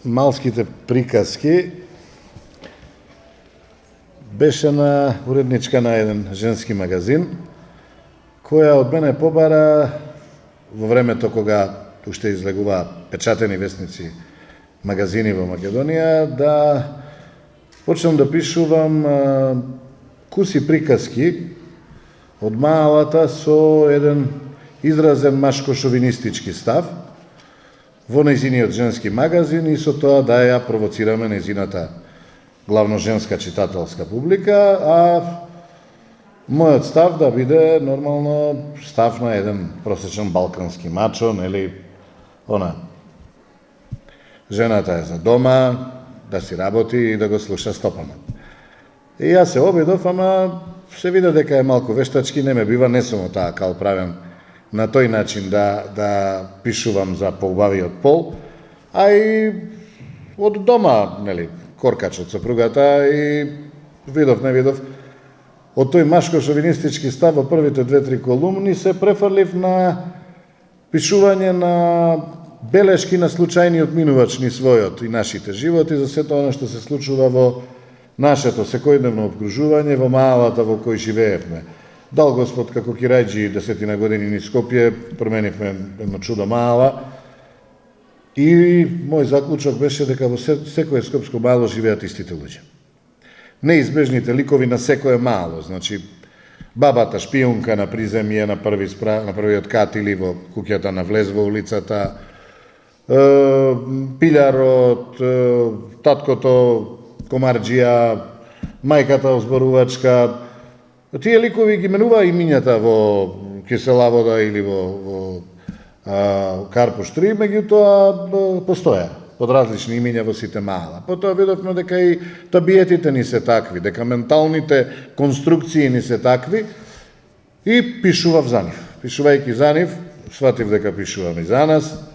малските приказки беше на уредничка на еден женски магазин, која од мене побара во времето кога уште излегуваа печатени весници магазини во Македонија, да почнам да пишувам куси приказки од малата со еден изразен машко-шовинистички став во нејзиниот женски магазин и со тоа да ја провоцираме нејзината главно женска читателска публика, а мојот став да биде нормално став на еден просечен балкански мачо, нели, жената е за дома, да си работи и да го слуша стопанот. И јас се обидов, ама се виде дека е малку вештачки, не ме бива, не сум таа кал правен на тој начин да пишувам за поубавиот пол, а и од дома, нели, коркач од сопругата и видов, не видов, од тој машко-шовинистички став во првите 2-3 колумни се префрлив на пишување на белешки на случајниот минувач ни својот и нашите животи за сето оно што се случува во нашето секојдневно обкружување, во малата во кој живеевме. Дал Господ како кирајџи 10 години низ Скопје, променивме едно чудо мала и мој заклучок беше дека во секое скопско мало живеат истите луѓе. Неизбежните ликови на секое мало, значи бабата шпиунка на приземје на првиот кат или во куќата на влез во улицата, пилјарот, таткото комарџија, мајката озборувачка. Тие ликови ги менуваа имињата во Киселавода или во Карпуш 3, меѓутоа постоја под различни имиња во сите мала. Потоа видовме дека и табиетите ни се такви, дека менталните конструкции ни се такви и пишував за нив. Пишувајќи за нив, сватив дека пишувам и за нас.